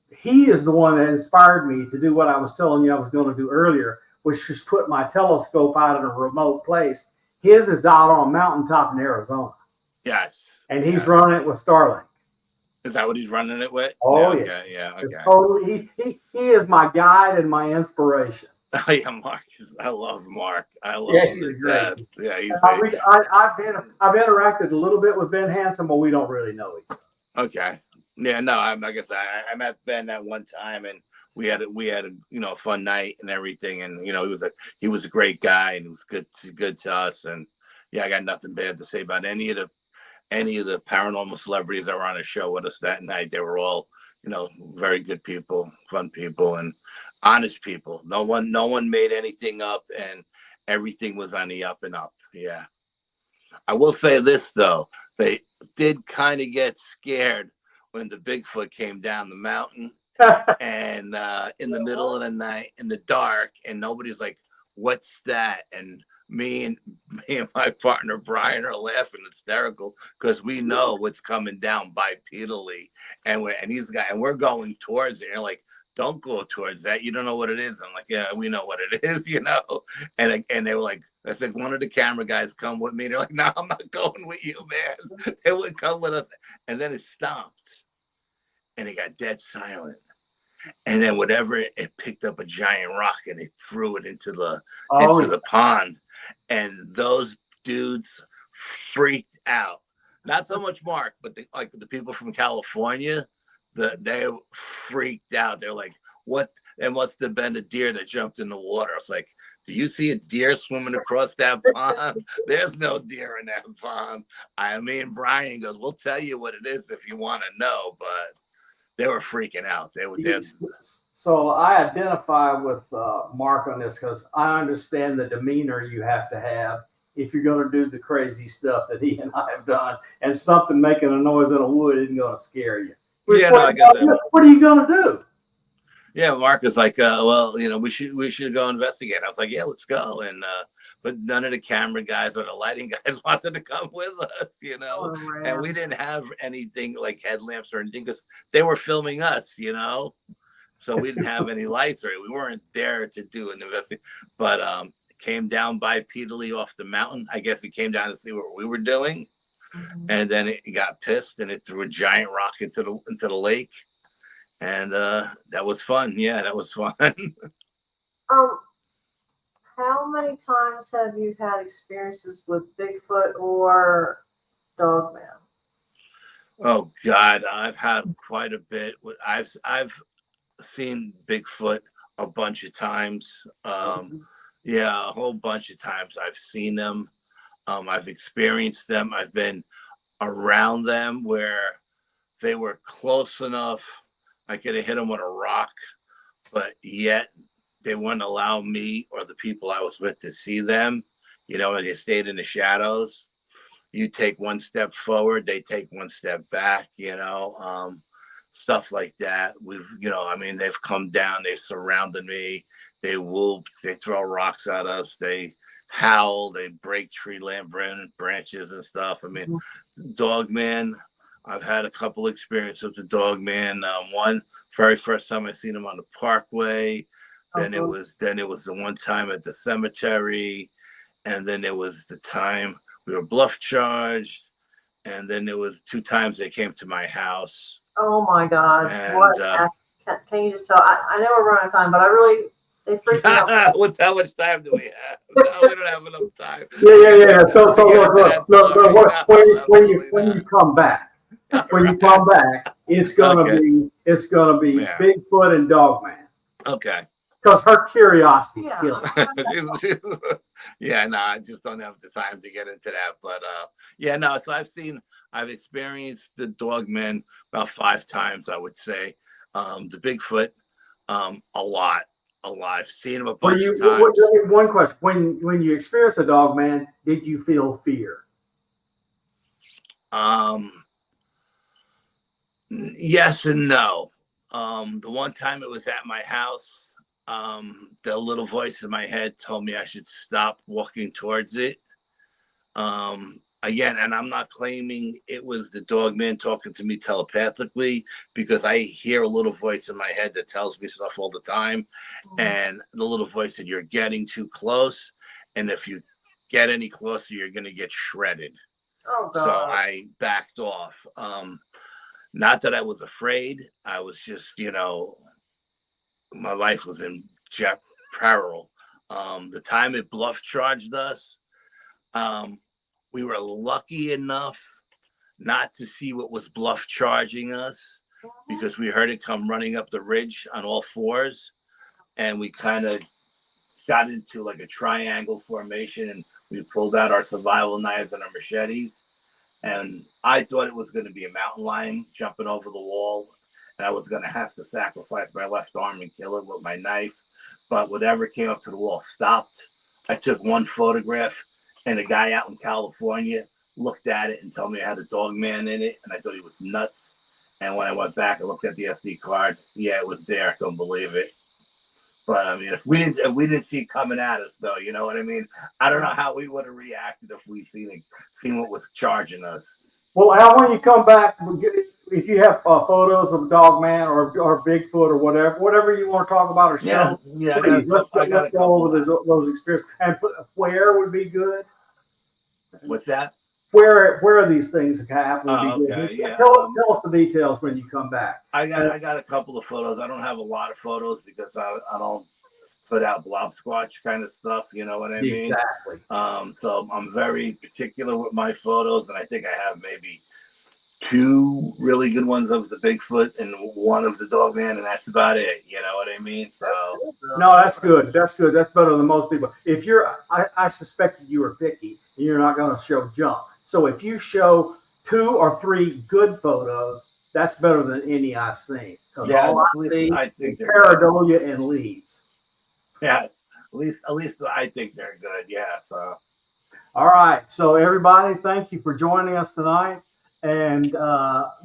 he is the one that inspired me to do what I was telling you I was going to do earlier, which is put my telescope out in a remote place. His is out on a mountaintop in Arizona. Yes. And he's running it with Starlink. Is that what he's running it with? Oh, yeah. yeah. Okay. Yeah. Okay. Totally, he is my guide and my inspiration. Oh, yeah, Mark. I love Mark. I love him he's to great. death. Yeah, he's I've interacted a little bit with Ben Hansen, but we don't really know each other. okay. Yeah, no, I guess I met Ben that one time, and we had a fun night and everything, and he was a great guy, and he was good to us, and yeah, I got nothing bad to say about any of the paranormal celebrities that were on the show with us that night. They were all very good people, fun people, and honest people. No one made anything up, and everything was on the up and up. Yeah. I will say this though, they did kind of get scared when the Bigfoot came down the mountain and in the middle of the night in the dark, and nobody's like, what's that? And me and my partner Brian are laughing hysterical because we know what's coming down bipedally, and we're going towards it. And like, don't go towards that. You don't know what it is. I'm like, yeah, we know what it is, And they were like, I said, one of the camera guys come with me. They're like, no, I'm not going with you, man. They would come with us. And then it stopped. And it got dead silent. And then it picked up a giant rock and it threw it into the pond. And those dudes freaked out. Not so much Mark, but the people from California, they freaked out. They're like, what? It must have been a deer that jumped in the water. I was like, do you see a deer swimming across that pond? There's no deer in that pond. Brian goes, we'll tell you what it is if you want to know, but they were freaking out. They were dead. So I identify with Mark on this because I understand the demeanor you have to have if you're going to do the crazy stuff that he and I have done, and something making a noise in a wood isn't going to scare you. Yeah, no, I guess that. What are you going to do? Yeah, Mark is like, well, we should go investigate. I was like, yeah, let's go. And but none of the camera guys or the lighting guys wanted to come with us, Oh, and we didn't have anything like headlamps or anything because they were filming us, so we didn't have any lights or we weren't there to do an investigation. But it came down bipedally off the mountain. I guess it came down to see what we were doing, and then it got pissed and it threw a giant rock into the lake. And that was fun. Yeah, that was fun. How many times have you had experiences with Bigfoot or Dogman? Oh God, I've had quite a bit. I've seen Bigfoot a bunch of times. Yeah, a whole bunch of times. I've seen them. I've experienced them. I've been around them where they were close enough. I could have hit them with a rock, but yet they wouldn't allow me or the people I was with to see them, and they stayed in the shadows. You take one step forward, they take one step back, stuff like that. They've come down, they've surrounded me, they whoop, they throw rocks at us, they howl, they break tree limb branches and stuff. Dogman, I've had a couple experiences with the Dogman. One very first time I seen him on the Parkway. Then it was the one time at the cemetery, and then it was the time we were bluff charged, and then there was 2 times they came to my house. Oh my God! And can you just tell? I know we're running out of time, but they freaked me out. How much time do we have? No, we don't have enough time. Yeah. So look, when you come back. When you come back, it's gonna be Bigfoot and Dogman. Okay. Because her curiosity's killing. Yeah, no, I just don't have the time to get into that. But so I've experienced the Dogman about 5 times, I would say. The Bigfoot, a lot. I've seen him a bunch of times. One question: when you experienced a Dogman, did you feel fear? Yes and no. The one time it was at my house, the little voice in my head told me I should stop walking towards it. Again, and I'm not claiming it was the Dogman talking to me telepathically, because I hear a little voice in my head that tells me stuff all the time. And the little voice said, you're getting too close. And if you get any closer, you're going to get shredded. Oh, God. So I backed off. Not that I was afraid. I was just, my life was in peril. The time it bluff charged us, we were lucky enough not to see what was bluff charging us, because we heard it come running up the ridge on all 4s. And we kind of got into like a triangle formation, and we pulled out our survival knives and our machetes. And I thought it was going to be a mountain lion jumping over the wall, and I was going to have to sacrifice my left arm and kill it with my knife. But whatever came up to the wall stopped. I took one photograph, and a guy out in California looked at it and told me I had a Dogman in it, and I thought he was nuts. And when I went back and looked at the SD card, yeah, it was there. I couldn't believe it. But if we didn't see it coming at us, though, you know what I mean? I don't know how we would have reacted if we seen what was charging us. Well, Al, when you come back, if you have photos of Dogman or Bigfoot or whatever you want to talk about or show, please, let's go over those experiences. And where would be good? What's that? Where these things happen would be okay, good. Yeah. Tell us the details when you come back. I got a couple of photos. I don't have a lot of photos because I don't put out blob squatch kind of stuff. You know what I mean? Exactly. So I'm very particular with my photos, and I think I have maybe 2 really good ones of the Bigfoot and 1 of the Dogman, and that's about it. You know what I mean? So no, that's good. That's good. That's better than most people. If I suspected you were picky, and you're not going to show junk. So if you show 2 or 3 good photos, that's better than any I've seen. Yeah, all I think they're pareidolia and leaves. Yes, at least I think they're good. Yeah. So All right. So everybody, thank you for joining us tonight. And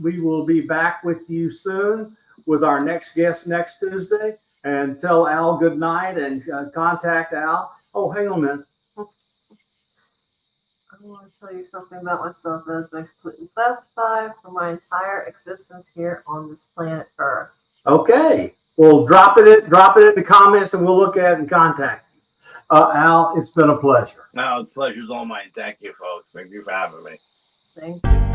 we will be back with you soon with our next guest next Tuesday. And tell Al good night and contact Al. Oh, hang on a minute. I want to tell you something about myself that has been completely classified for my entire existence here on this planet Earth. Okay. Well, drop it in the comments and we'll look at it and contact you. Al, it's been a pleasure. No, the pleasure's all mine. Thank you, folks. Thank you for having me. Thank you.